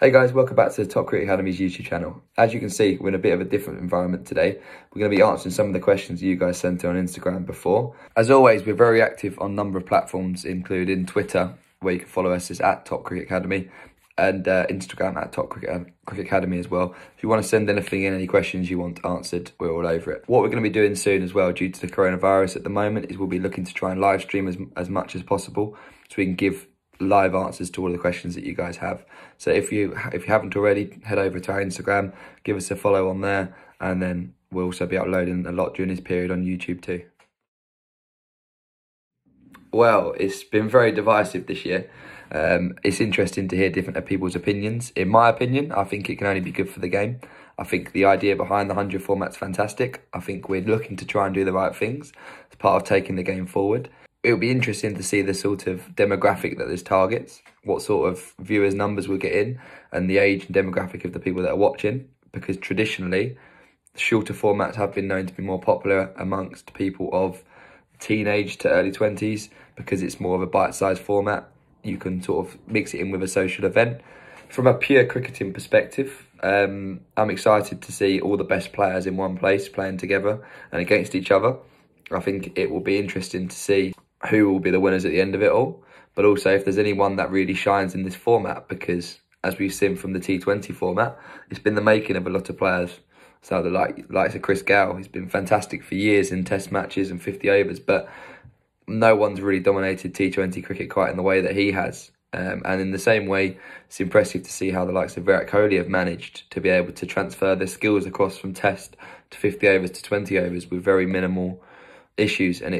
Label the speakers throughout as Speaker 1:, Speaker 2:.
Speaker 1: Hey guys, welcome back to the Top Cricket Academy's YouTube channel. As you can see, we're in a bit of a different environment today. We're going to be answering some of the questions you guys sent on Instagram before. As always, we're very active on a number of platforms, including Twitter, where you can follow us as at Top Cricket Academy, and Instagram at Top Cricket Academy as well. If you want to send anything in, any questions you want answered, we're all over it. What we're going to be doing soon as well, due to the coronavirus at the moment, is we'll be looking to try and live stream as much as possible, so we can give live answers to all the questions that you guys have. So if you haven't already, head over to our Instagram, give us a follow on there, and then we'll also be uploading a lot during this period on YouTube too. Well, it's been very divisive this year. It's interesting to hear different people's opinions. In my opinion, I think it can only be good for the game. I think the idea behind the 100 format's fantastic. I think we're looking to try and do the right things as part of taking the game forward. It'll be interesting to see the sort of demographic that this targets, what sort of viewers numbers we'll get in, and the age and demographic of the people that are watching, because traditionally, shorter formats have been known to be more popular amongst people of teenage to early 20s, because it's more of a bite-sized format. You can sort of mix it in with a social event. From a pure cricketing perspective, I'm excited to see all the best players in one place playing together and against each other. I think it will be interesting to see who will be the winners at the end of it all, but also if there's anyone that really shines in this format, because as we've seen from the T20 format, it's been the making of a lot of players. So the likes of Chris Gayle, he's been fantastic for years in test matches and 50 overs, but no one's really dominated T20 cricket quite in the way that he has. And in the same way, it's impressive to see how the likes of Virat Kohli have managed to be able to transfer their skills across from test to 50 overs to 20 overs with very minimal issues, and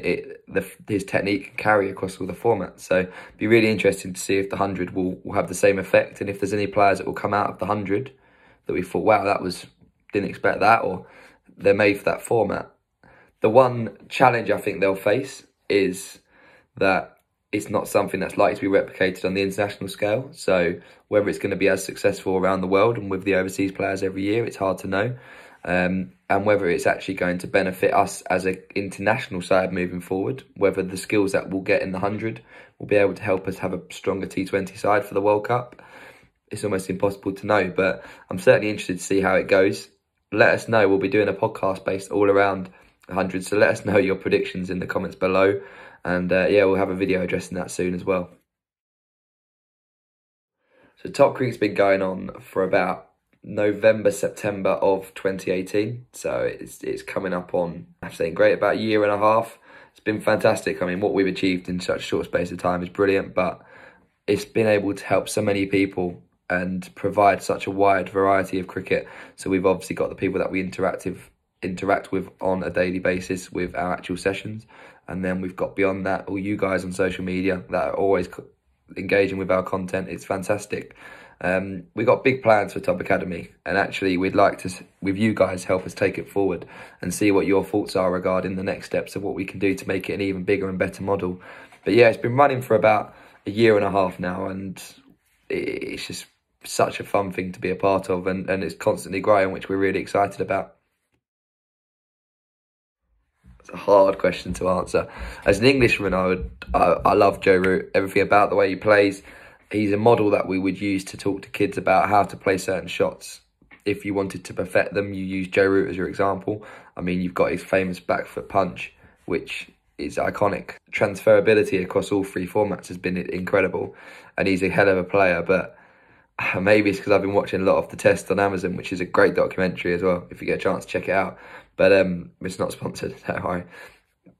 Speaker 1: his technique can carry across all the formats. So it'd be really interesting to see if the 100 will have the same effect, and if there's any players that will come out of the 100 that we thought, wow, didn't expect that, or they're made for that format. The one challenge I think they'll face is that it's not something that's likely to be replicated on the international scale. So whether it's going to be as successful around the world and with the overseas players every year, it's hard to know. And whether it's actually going to benefit us as an international side moving forward, whether the skills that we'll get in the 100 will be able to help us have a stronger T20 side for the World Cup, it's almost impossible to know. But I'm certainly interested to see how it goes. Let us know. We'll be doing a podcast based all around 100, so let us know your predictions in the comments below. And yeah, we'll have a video addressing that soon as well. So Top Cricket's been going on for about November, September of 2018. So it's coming up on, I'm saying great, about a year and a half. It's been fantastic. I mean, what we've achieved in such a short space of time is brilliant, but it's been able to help so many people and provide such a wide variety of cricket. So we've obviously got the people that we interact with on a daily basis with our actual sessions. And then we've got beyond that, all you guys on social media that are always engaging with our content. It's fantastic. We've got big plans for Top Academy, and actually we'd like to, with you guys, help us take it forward and see what your thoughts are regarding the next steps of what we can do to make it an even bigger and better model. But yeah, it's been running for about a year and a half now, and it's just such a fun thing to be a part of, and it's constantly growing, which we're really excited about. It's a hard question to answer. As an Englishman, I love Joe Root, everything about the way he plays. He's a model that we would use to talk to kids about how to play certain shots. If you wanted to perfect them, you use Joe Root as your example. I mean, you've got his famous back foot punch, which is iconic. Transferability across all three formats has been incredible, and he's a hell of a player. But maybe it's because I've been watching a lot of The Test on Amazon, which is a great documentary as well. If you get a chance, check it out. But it's not sponsored, don't worry.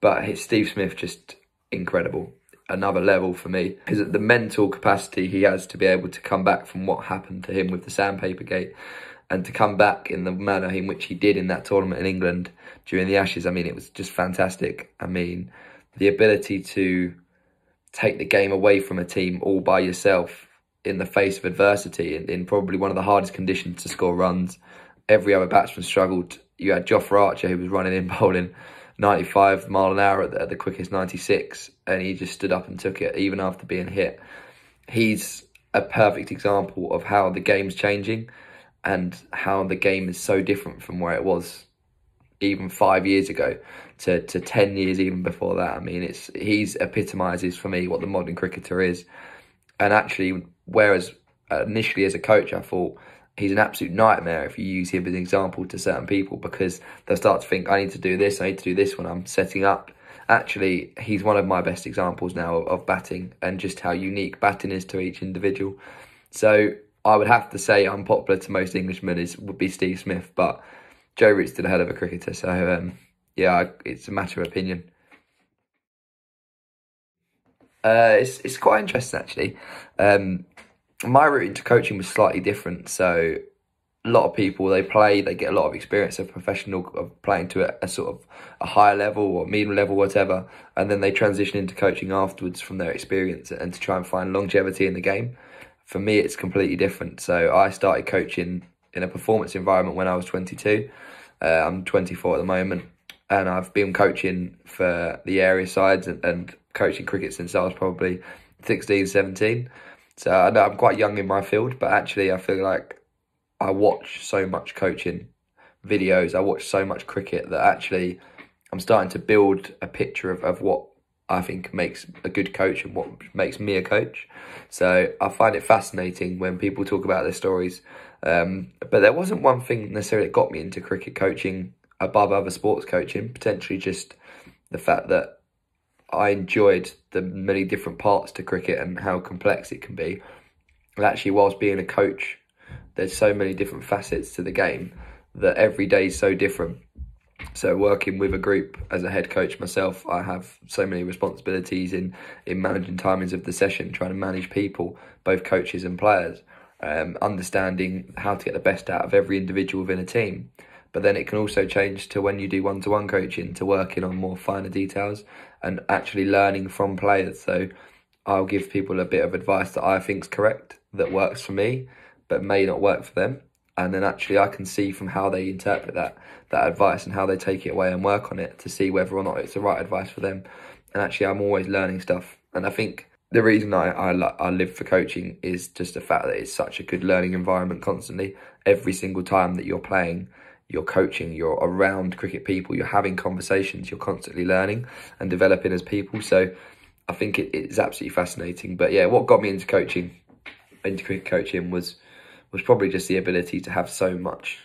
Speaker 1: But Steve Smith, just incredible. Another level for me is the mental capacity he has to be able to come back from what happened to him with the Sandpaper Gate, and to come back in the manner in which he did in that tournament in England during the Ashes. I mean, it was just fantastic. I mean, the ability to take the game away from a team all by yourself in the face of adversity, in probably one of the hardest conditions to score runs. Every other batsman struggled. You had Jofra Archer, who was running in bowling 95 mile an hour at the quickest 96, and he just stood up and took it even after being hit. He's a perfect example of how the game's changing and how the game is so different from where it was even 5 years ago to 10 years even before that. I mean, he's epitomises for me what the modern cricketer is. And actually, whereas initially as a coach, I thought he's an absolute nightmare if you use him as an example to certain people, because they'll start to think, I need to do this, I need to do this when I'm setting up. Actually, he's one of my best examples now of batting and just how unique batting is to each individual. So I would have to say unpopular to most Englishmen would be Steve Smith, but Joe Root's still a hell of a cricketer. So yeah, it's a matter of opinion. It's quite interesting actually. My route into coaching was slightly different. So a lot of people, they get a lot of experience of playing to a sort of a higher level or medium level, whatever, and then they transition into coaching afterwards from their experience and to try and find longevity in the game. For me, it's completely different. So I started coaching in a performance environment when I was 22. I'm 24 at the moment, and I've been coaching for the area sides and coaching cricket since I was probably 16, 17. So I know I'm quite young in my field, but actually I feel like I watch so much coaching videos, I watch so much cricket that actually I'm starting to build a picture of what I think makes a good coach and what makes me a coach. So I find it fascinating when people talk about their stories. But there wasn't one thing necessarily that got me into cricket coaching above other sports coaching, potentially just the fact that I enjoyed the many different parts to cricket and how complex it can be. And actually, whilst being a coach, there's so many different facets to the game that every day is so different. So working with a group as a head coach myself, I have so many responsibilities in managing timings of the session, trying to manage people, both coaches and players, understanding how to get the best out of every individual within a team. But then it can also change to when you do one-to-one coaching, to working on more finer details and actually learning from players. So I'll give people a bit of advice that I think is correct, that works for me, but may not work for them. And then actually I can see from how they interpret that advice and how they take it away and work on it to see whether or not it's the right advice for them. And actually I'm always learning stuff. And I think the reason I live for coaching is just the fact that it's such a good learning environment constantly. Every single time that you're playing, you're coaching, you're around cricket people, you're having conversations, you're constantly learning and developing as people. So I think it's absolutely fascinating. But yeah, what got me into cricket coaching was probably just the ability to have so much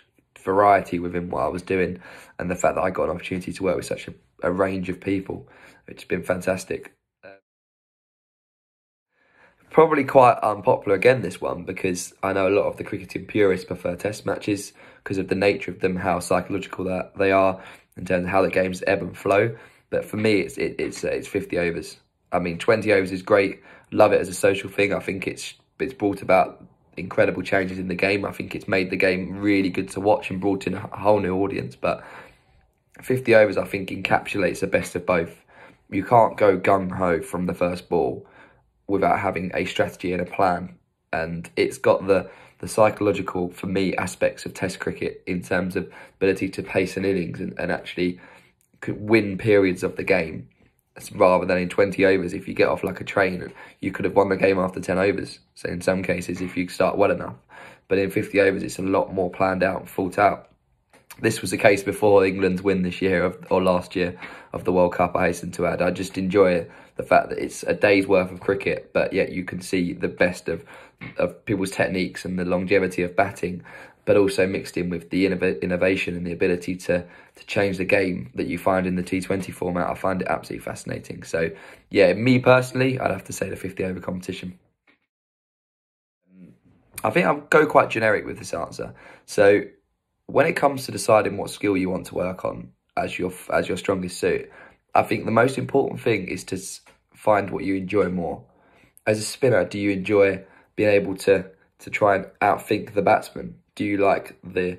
Speaker 1: variety within what I was doing, and the fact that I got an opportunity to work with such a range of people, which has been fantastic. Probably quite unpopular again, this one, because I know a lot of the cricketing purists prefer test matches because of the nature of them, how psychological that they are in terms of how the games ebb and flow. But for me, it's 50 overs. I mean, 20 overs is great. Love it as a social thing. I think it's brought about incredible changes in the game. I think it's made the game really good to watch and brought in a whole new audience. But 50 overs, I think, encapsulates the best of both. You can't go gung-ho from the first ball without having a strategy and a plan. And it's got the psychological, for me, aspects of Test cricket in terms of ability to pace an innings and actually win periods of the game, rather than in 20 overs. If you get off like a train, you could have won the game after 10 overs. So in some cases, if you start well enough. But in 50 overs, it's a lot more planned out and thought out. This was the case before England's win this year or last year of the World Cup, I hasten to add. I just enjoy the fact that it's a day's worth of cricket, but yet you can see the best of people's techniques and the longevity of batting, but also mixed in with the innovation and the ability to change the game that you find in the T20 format. I find it absolutely fascinating. So yeah, me personally, I'd have to say the 50 over competition. I think I'll go quite generic with this answer. So when it comes to deciding what skill you want to work on as your strongest suit, I think the most important thing is to find what you enjoy more. As a spinner, do you enjoy being able to try and outthink the batsman? Do you like the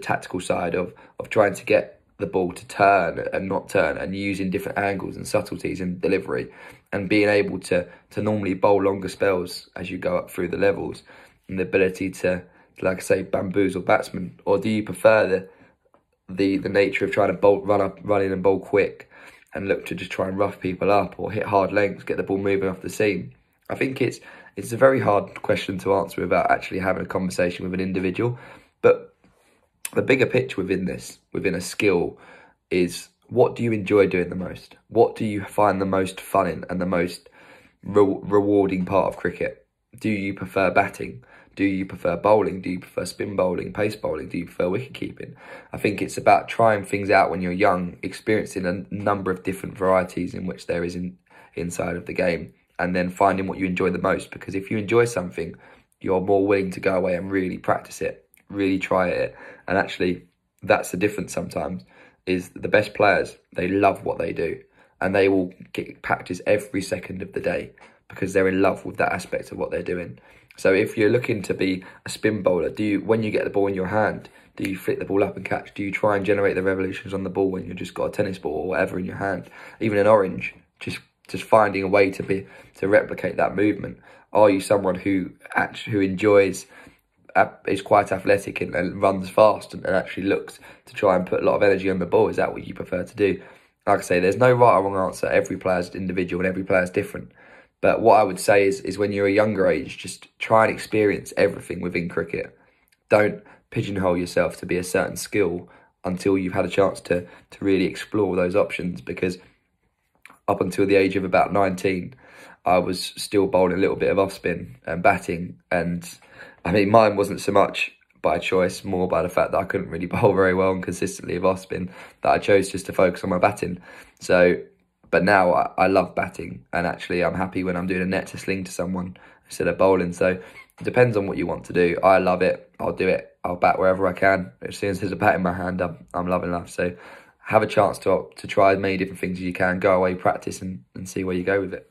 Speaker 1: tactical side of trying to get the ball to turn and not turn, and using different angles and subtleties in delivery, and being able to normally bowl longer spells as you go up through the levels, and the ability to like I say, bamboozle batsmen? Or do you prefer the nature of trying to run in and bowl quick and look to just try and rough people up or hit hard lengths, get the ball moving off the seam? I think it's a very hard question to answer without actually having a conversation with an individual. But the bigger picture within a skill, is what do you enjoy doing the most? What do you find the most fun in and the most rewarding part of cricket? Do you prefer batting? Do you prefer bowling? Do you prefer spin bowling, pace bowling? Do you prefer wicket keeping? I think it's about trying things out when you're young, experiencing a number of different varieties in which there is inside of the game, and then finding what you enjoy the most. Because if you enjoy something, you're more willing to go away and really practice it, really try it. And actually, that's the difference sometimes, is the best players, they love what they do. And they will practice every second of the day because they're in love with that aspect of what they're doing. So if you're looking to be a spin bowler, when you get the ball in your hand, do you flick the ball up and catch? Do you try and generate the revolutions on the ball when you've just got a tennis ball or whatever in your hand? Even an orange, just finding a way to replicate that movement. Are you someone who enjoys, is quite athletic and runs fast and actually looks to try and put a lot of energy on the ball? Is that what you prefer to do? Like I say, there's no right or wrong answer. Every player's individual and every player's different. But what I would say is when you're a younger age, just try and experience everything within cricket. Don't pigeonhole yourself to be a certain skill until you've had a chance to really explore those options. Because up until the age of about 19, I was still bowling a little bit of off spin and batting. And I mean, mine wasn't so much by choice, more by the fact that I couldn't really bowl very well and consistently of off spin, that I chose just to focus on my batting. But now I love batting, and actually I'm happy when I'm doing a net to sling to someone instead of bowling. So it depends on what you want to do. I love it. I'll do it. I'll bat wherever I can. As soon as there's a bat in my hand, I'm loving life. So have a chance to try as many different things as you can. Go away, practice, and see where you go with it.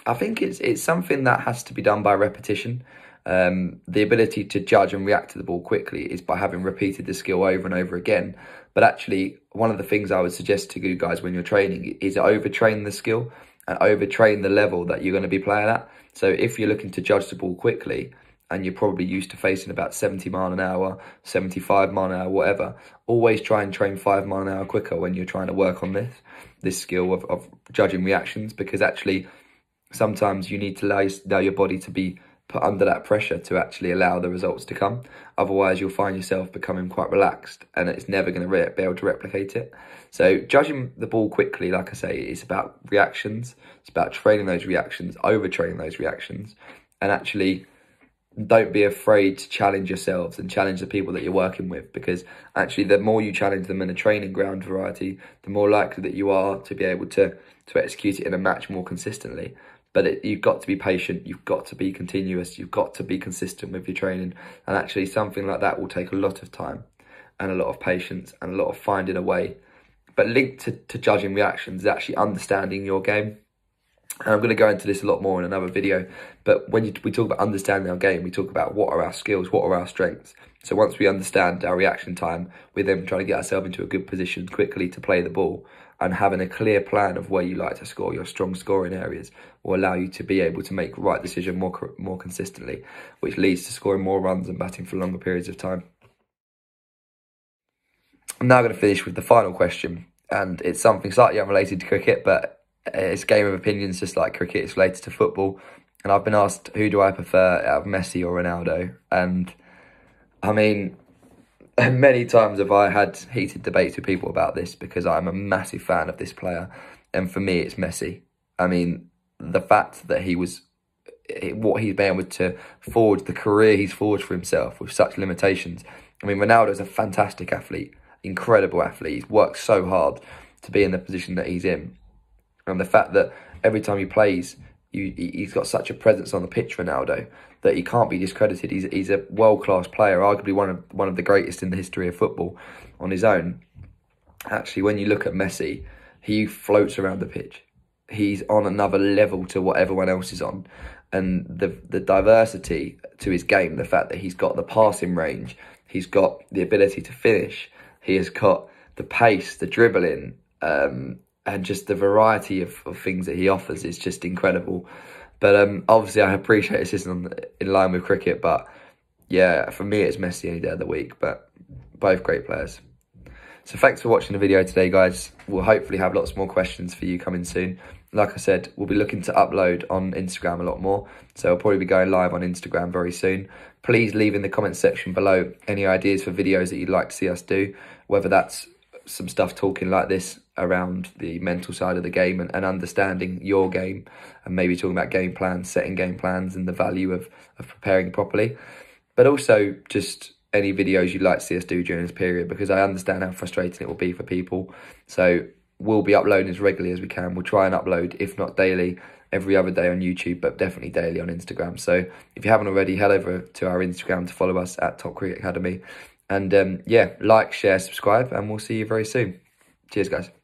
Speaker 1: I think it's something that has to be done by repetition. The ability to judge and react to the ball quickly is by having repeated the skill over and over again. But actually, one of the things I would suggest to you guys when you're training is overtrain the skill and overtrain the level that you're going to be playing at. So if you're looking to judge the ball quickly and you're probably used to facing about 70 mile an hour, 75 mile an hour, whatever, always try and train 5 mile an hour quicker when you're trying to work on this skill of judging reactions. Because actually, sometimes you need to allow your body to be put under that pressure to actually allow the results to come. Otherwise, you'll find yourself becoming quite relaxed and it's never going to be able to replicate it. So judging the ball quickly, like I say, is about reactions. It's about training those reactions, overtraining those reactions, and actually don't be afraid to challenge yourselves and challenge the people that you're working with, because actually the more you challenge them in a training ground variety, the more likely that you are to be able to execute it in a match more consistently. But you've got to be patient, you've got to be continuous, you've got to be consistent with your training. And actually something like that will take a lot of time and a lot of patience and a lot of finding a way. But linked to judging reactions is actually understanding your game. And I'm going to go into this a lot more in another video. But when we talk about understanding our game, we talk about what are our skills, what are our strengths. So once we understand our reaction time, we're then trying to get ourselves into a good position quickly to play the ball. And having a clear plan of where you like to score, your strong scoring areas, will allow you to be able to make the right decision more consistently, which leads to scoring more runs and batting for longer periods of time. I'm now going to finish with the final question, and it's something slightly unrelated to cricket, but it's a game of opinions just like cricket. It's related to football, and I've been asked, who do I prefer out of Messi or Ronaldo? And I mean, many times have I had heated debates with people about this, because I'm a massive fan of this player. And for me, it's Messi. I mean, the fact that what he's been able to forge, the career he's forged for himself with such limitations. I mean, Ronaldo's a fantastic athlete, incredible athlete. He's worked so hard to be in the position that he's in. And the fact that every time he plays, he's got such a presence on the pitch, Ronaldo, that he can't be discredited. He's a world-class player, arguably one of the greatest in the history of football on his own. Actually, when you look at Messi, he floats around the pitch. He's on another level to what everyone else is on. And the diversity to his game, the fact that he's got the passing range, he's got the ability to finish, he has got the pace, the dribbling, and just the variety of things that he offers is just incredible. But obviously I appreciate this isn't in line with cricket, but yeah, for me it's Messi any day of the week, but both great players. So thanks for watching the video today, guys. We'll hopefully have lots more questions for you coming soon. Like I said, we'll be looking to upload on Instagram a lot more, so I'll probably be going live on Instagram very soon. Please leave in the comments section below any ideas for videos that you'd like to see us do, whether that's some stuff talking like this around the mental side of the game and understanding your game, and maybe talking about game plans, setting game plans, and the value of preparing properly. But also just any videos you'd like to see us do during this period, because I understand how frustrating it will be for people. So we'll be uploading as regularly as we can. We'll try and upload, if not daily, every other day on YouTube, but definitely daily on Instagram. So if you haven't already, head over to our Instagram to follow us at Top Cricket Academy. And yeah, like, share, subscribe, and we'll see you very soon. Cheers, guys.